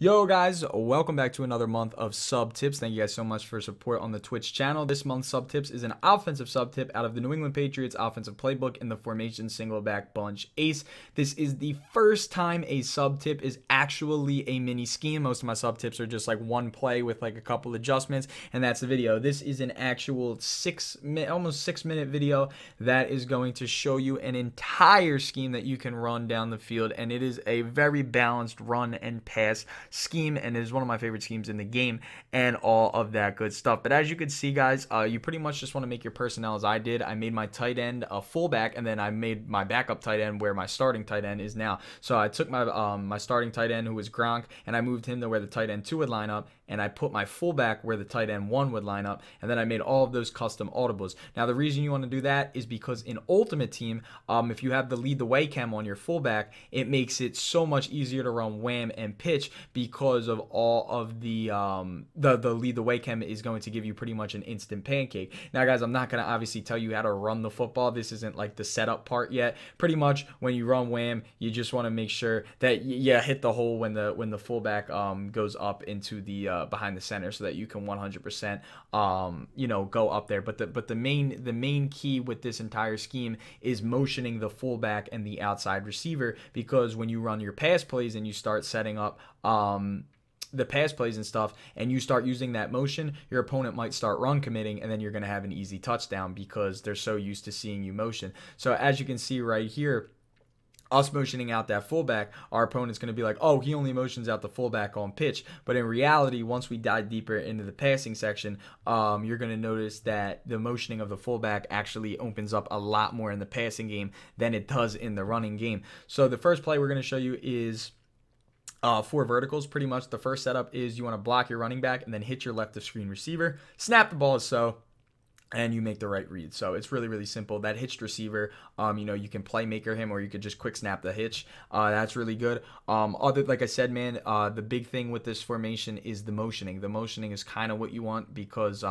Yo guys, welcome back to another month of sub tips. Thank you guys so much for support on the Twitch channel. This month's sub tips is an offensive sub tip out of the New England Patriots offensive playbook in the formation single back bunch ace. This is the first time a sub tip is actually a mini scheme. Most of my sub tips are just like one play with like a couple adjustments, and that's the video. This is an actual almost 6 minute video that is going to show you an entire scheme that you can run down the field, and it is a very balanced run and pass scheme, and it is one of my favorite schemes in the game and all of that good stuff. But as you can see, guys, you pretty much just want to make your personnel as I did. I made my tight end a fullback, and then I made my backup tight end where my starting tight end is now. So I took my my starting tight end, who was Gronk, and I moved him to where the tight end 2 would line up, and I put my fullback where the tight end 1 would line up, and then I made all of those custom audibles. Now the reason you want to do that is because in Ultimate Team, if you have the lead the way chem on your fullback, it makes it so much easier to run wham and pitch, because of all of the lead the way chem is going to give you pretty much an instant pancake. Now guys, I'm not going to obviously tell you how to run the football. This isn't like the setup part yet. Pretty much when you run wham, you just want to make sure that you hit the hole when the fullback goes up into the behind the center, so that you can 100% go up there. But the main key with this entire scheme is motioning the fullback and the outside receiver, because when you run your pass plays and you start setting up the pass plays and stuff, and you start using that motion, your opponent might start run committing, and then you're going to have an easy touchdown because they're so used to seeing you motion. So as you can see right here, us motioning out that fullback, our opponent's going to be like, oh, he only motions out the fullback on pitch. But in reality, once we dive deeper into the passing section, you're going to notice that the motioning of the fullback actually opens up a lot more in the passing game than it does in the running game. So the first play we're going to show you is 4 verticals. Pretty much the first setup is you want to block your running back and then hit your left of screen receiver, snap the ball as so, and you make the right read. So it's really, really simple. That hitched receiver, you can playmaker him, or you could just quick snap the hitch. That's really good. Like I said, man, the big thing with this formation is the motioning. The motioning is kind of what you want, because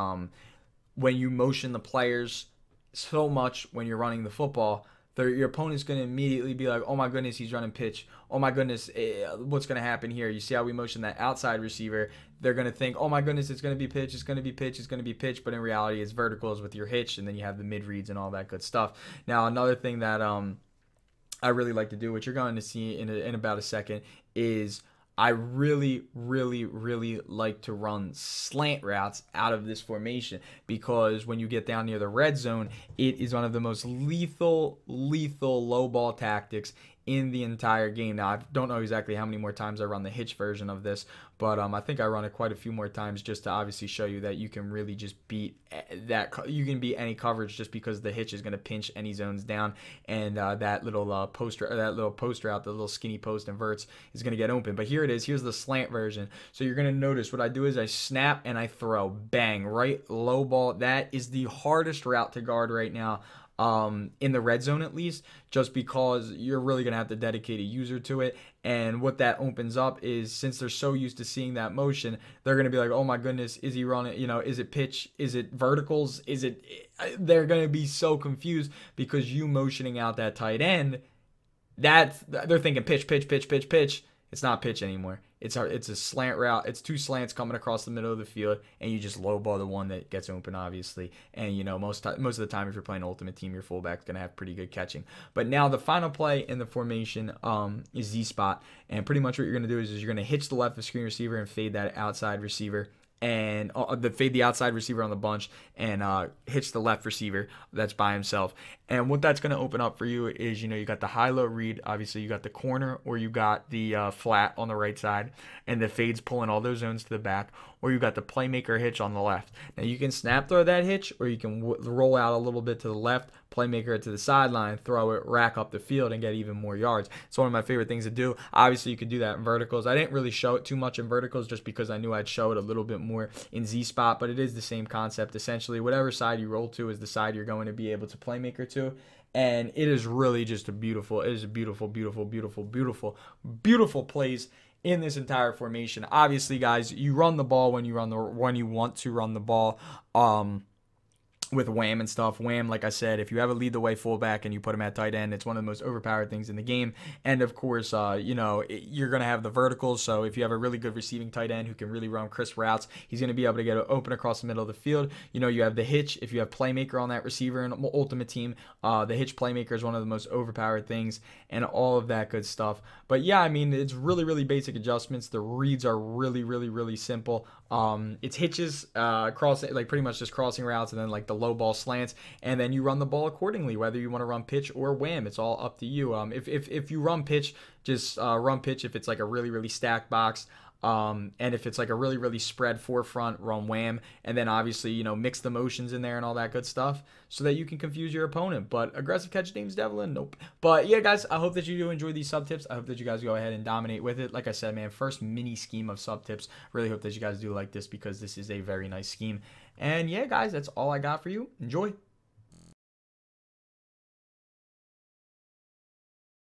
when you motion the players so much when you're running the football, your opponent's going to immediately be like, oh my goodness, he's running pitch. Oh my goodness, what's going to happen here? You see how we motion that outside receiver? They're going to think, oh my goodness, it's going to be pitch, it's going to be pitch, it's going to be pitch. But in reality, it's verticals with your hitch, and then you have the mid reads and all that good stuff. Now, another thing that I really like to do, which you're going to see in about a second, is I really, really, really like to run slant routes out of this formation, because when you get down near the red zone, it is one of the most lethal low ball tactics in the entire game. Now, I don't know exactly how many more times I run the hitch version of this, but I think I run it quite a few more times, just to obviously show you that you can really just beat that. You can beat any coverage, just because the hitch is going to pinch any zones down, and that little poster out, the little skinny post inverts, is going to get open. But here it is. Here's the slant version. So you're going to notice what I do is I snap and I throw, bang, right low ball. That is the hardest route to guard right now, in the red zone at least, just because you're really going to have to dedicate a user to it. And what that opens up is, since they're so used to seeing that motion, they're going to be like, oh my goodness, is he running, is it pitch, is it verticals, they're going to be so confused, because you motioning out that tight end, they're thinking pitch, pitch, pitch, pitch, pitch. It's not pitch anymore. It's a slant route. It's 2 slants coming across the middle of the field, and you just lowball the one that gets open, obviously. And most of the time, if you're playing Ultimate Team, your fullback's gonna have pretty good catching. But now the final play in the formation is Z spot, and pretty much what you're gonna do is you're gonna hitch the left of screen receiver and fade that outside receiver, and fade the outside receiver on the bunch, and hitch the left receiver that's by himself. And what that's going to open up for you is, you got the high-low read. Obviously, you got the corner, or you got the flat on the right side, and the fades pulling all those zones to the back, or you got the playmaker hitch on the left. Now, you can snap throw that hitch, or you can roll out a little bit to the left, playmaker it to the sideline, throw it, rack up the field, and get even more yards. It's one of my favorite things to do. Obviously, you could do that in verticals. I didn't really show it too much in verticals, just because I knew I'd show it a little bit more in Z spot, but it is the same concept. Essentially, whatever side you roll to is the side you're going to be able to playmaker to. And it is really just beautiful plays in this entire formation. Obviously, guys, you run the ball when you want to run the ball. with Wham and stuff. Wham, like I said, if you have a lead the way fullback and you put him at tight end, it's one of the most overpowered things in the game. And of course, you're going to have the verticals. So if you have a really good receiving tight end who can really run crisp routes, he's going to be able to get open across the middle of the field. You have the hitch. If you have playmaker on that receiver in ultimate team, the hitch playmaker is one of the most overpowered things and all of that good stuff. But yeah, I mean, it's really, really basic adjustments. The reads are really, really, really simple. It's hitches, crossing, like pretty much just crossing routes, and then like the low ball slants, and then you run the ball accordingly, whether you want to run pitch or Wham. It's all up to you. If you run pitch, just run pitch if it's like a really, really stacked box. And if it's like a really, really spread forefront, run Wham. And then obviously, mix the motions in there and all that good stuff so that you can confuse your opponent. But aggressive catch James Devlin, nope. But yeah, guys, I hope that you do enjoy these sub tips. I hope that you guys go ahead and dominate with it. Like I said, man, first mini scheme of sub tips. Really hope that you guys do like this because this is a very nice scheme. And yeah, guys, that's all I got for you. Enjoy.